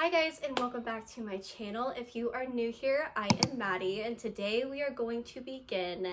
Hi guys, and welcome back to my channel. If you are new here, I am Maddie, and today we are going to begin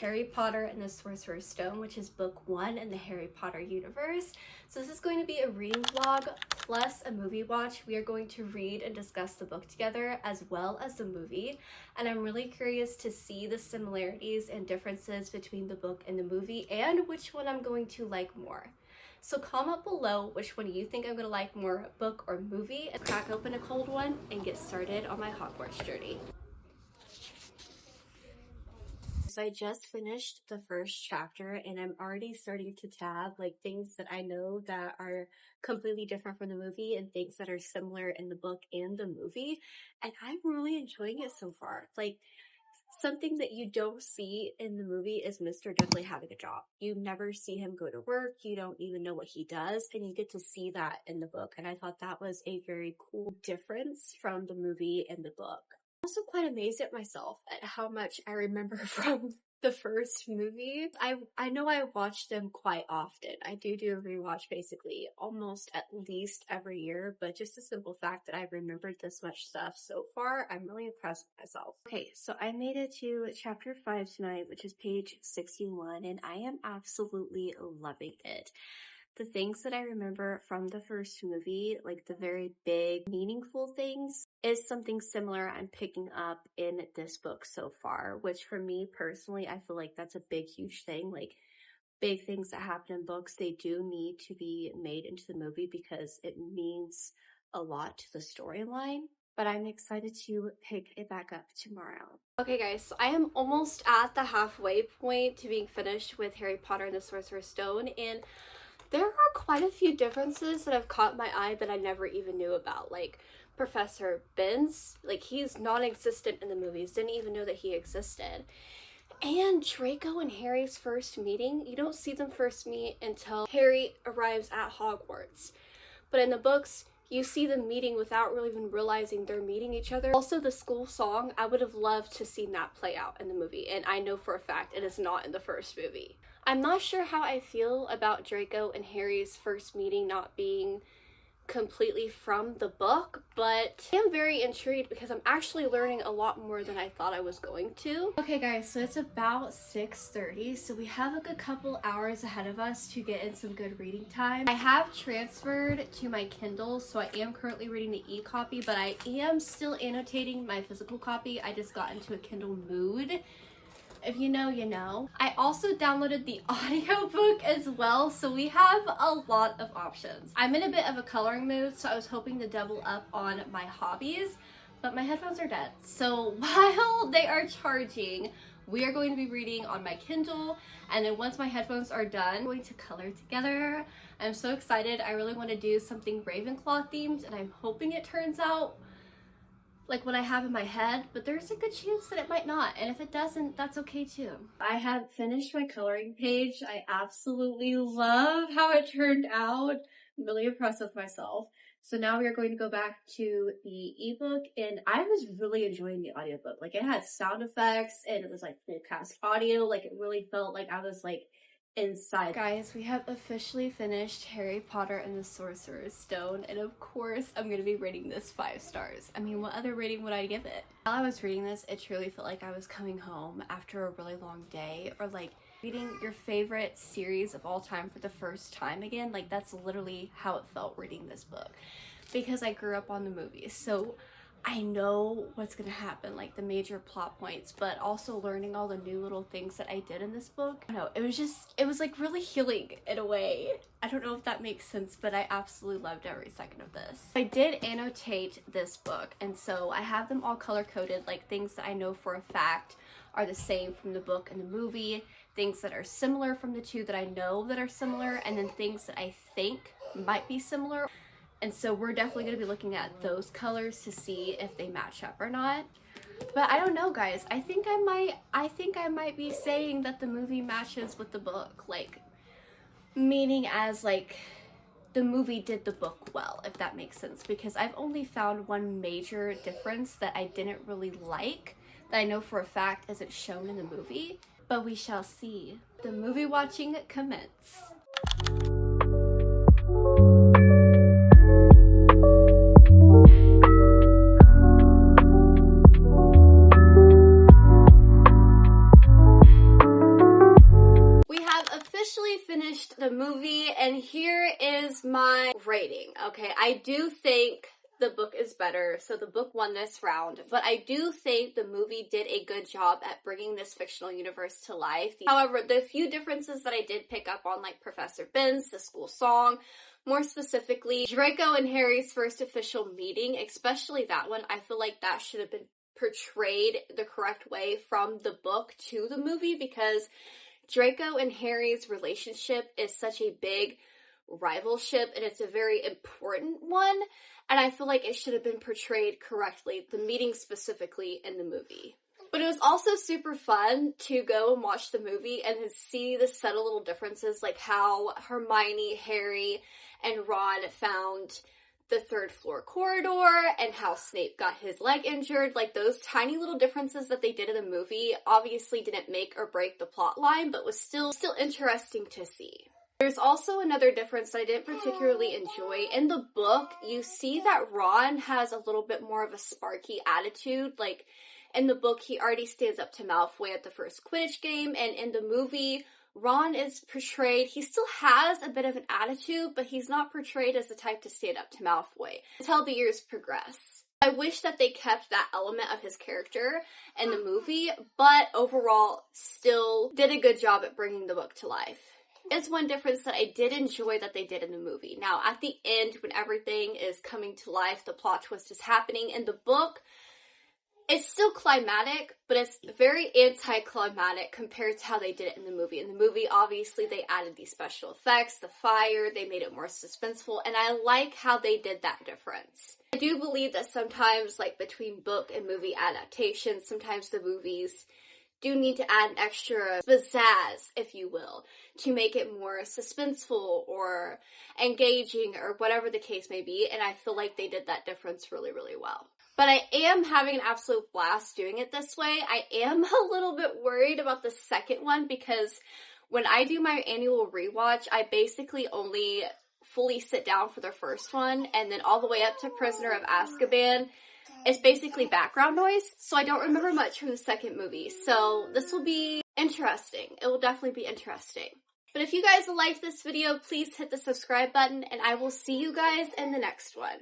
Harry Potter and the Sorcerer's Stone, which is book 1 in the Harry Potter universe. So this is going to be a reading vlog plus a movie watch. We are going to read and discuss the book together as well as the movie, and I'm really curious to see the similarities and differences between the book and the movie and which one I'm going to like more. So comment below which one you think I'm going to like more, book or movie, and crack open a cold one and get started on my Hogwarts journey. So I just finished the first chapter and I'm already starting to tab like things that I know that are completely different from the movie and things that are similar in the book and the movie. And I'm really enjoying it so far. Like, something that you don't see in the movie is Mr. Dudley having a job. You never see him go to work. You don't even know what he does, and you get to see that in the book. And I thought that was a very cool difference from the movie and the book. I'm also quite amazed at myself at how much I remember from the first movie. I know I watch them quite often. I do a rewatch basically almost at least every year, but just the simple fact that I've remembered this much stuff so far, I'm really impressed with myself. Okay, so I made it to chapter 5 tonight, which is page 61, and I am absolutely loving it. The things that I remember from the first movie, like the very big, meaningful things, is something similar I'm picking up in this book so far, which for me personally, I feel like that's a big, huge thing. Like, big things that happen in books, they do need to be made into the movie because it means a lot to the storyline. But I'm excited to pick it back up tomorrow. Okay guys, so I am almost at the halfway point to being finished with Harry Potter and the Sorcerer's Stone, and there are quite a few differences that have caught my eye that I never even knew about. Like Professor Binns, like he's non-existent in the movies, didn't even know that he existed. And Draco and Harry's first meeting, you don't see them first meet until Harry arrives at Hogwarts. But in the books, you see them meeting without really even realizing they're meeting each other. Also, the school song, I would have loved to see that play out in the movie, and I know for a fact it is not in the first movie. I'm not sure how I feel about Draco and Harry's first meeting not being completely from the book, but I am very intrigued because I'm actually learning a lot more than I thought I was going to. Okay guys, so it's about 6:30, so we have a good couple hours ahead of us to get in some good reading time. I have transferred to my Kindle, so I am currently reading the e-copy, but I am still annotating my physical copy. I just got into a Kindle mood. If you know, you know. I also downloaded the audiobook as well, so we have a lot of options. I'm in a bit of a coloring mood, so I was hoping to double up on my hobbies, but my headphones are dead. So while they are charging, we are going to be reading on my Kindle, and then once my headphones are done, I'm going to color together. I'm so excited. I really want to do something Ravenclaw themed, and I'm hoping it turns out like what I have in my head, but there's a good chance that it might not, and if it doesn't, that's okay too. I have finished my coloring page. I absolutely love how it turned out. I'm really impressed with myself. So now we are going to go back to the ebook, and I was really enjoying the audiobook. Like, it had sound effects, and it was like full cast audio. Like, it really felt like I was like inside. Guys, we have officially finished Harry Potter and the Sorcerer's Stone, and of course I'm gonna be rating this 5 stars. I mean, what other rating would I give it? While I was reading this, it truly felt like I was coming home after a really long day, or like reading your favorite series of all time for the first time again. Like, that's literally how it felt reading this book, because I grew up on the movies, so I know what's gonna happen, like the major plot points, but also learning all the new little things that I did in this book. I don't know, it was like really healing in a way. I don't know if that makes sense, but I absolutely loved every second of this. I did annotate this book, and so I have them all color-coded, like things that I know for a fact are the same from the book and the movie, things that are similar from the two that I know that are similar, and then things that I think might be similar. And so we're definitely going to be looking at those colors to see if they match up or not. But I don't know, guys. I think I might be saying that the movie matches with the book, like, meaning as like the movie did the book well, if that makes sense, because I've only found one major difference that I didn't really like, that I know for a fact isn't shown in the movie, but we shall see. The movie watching commence. rating, okay? I do think the book is better, so the book won this round, but I do think the movie did a good job at bringing this fictional universe to life. However, the few differences that I did pick up on, like Professor Binns, the school song, more specifically, Draco and Harry's first official meeting, especially that one, I feel like that should have been portrayed the correct way from the book to the movie, because Draco and Harry's relationship is such a big rivalship, and it's a very important one, and I feel like it should have been portrayed correctly, the meeting specifically in the movie. But it was also super fun to go and watch the movie and see the subtle little differences, like how Hermione, Harry, and Ron found the third floor corridor, and how Snape got his leg injured. Like, those tiny little differences that they did in the movie obviously didn't make or break the plot line, but was still interesting to see. There's also another difference that I didn't particularly enjoy. In the book, you see that Ron has a little bit more of a sparky attitude. Like, in the book, he already stands up to Malfoy at the first Quidditch game, and in the movie, Ron is portrayed, he still has a bit of an attitude, but he's not portrayed as the type to stand up to Malfoy until the years progress. I wish that they kept that element of his character in the movie, but overall, still did a good job at bringing the book to life. It's one difference that I did enjoy that they did in the movie. Now, at the end, when everything is coming to life, the plot twist is happening in the book, it's still climatic, but it's very anticlimactic compared to how they did it in the movie. In the movie, obviously, they added these special effects, the fire, they made it more suspenseful, and I like how they did that difference. I do believe that sometimes, like between book and movie adaptations, sometimes the movies do need to add an extra pizzazz, if you will, to make it more suspenseful or engaging or whatever the case may be, and I feel like they did that difference really, really well. But I am having an absolute blast doing it this way. I am a little bit worried about the second one, because when I do my annual rewatch, I basically only fully sit down for the first one, and then all the way up to Prisoner of Azkaban, it's basically background noise, so I don't remember much from the second movie. So this will be interesting. It will definitely be interesting. But if you guys liked this video, please hit the subscribe button, and I will see you guys in the next one.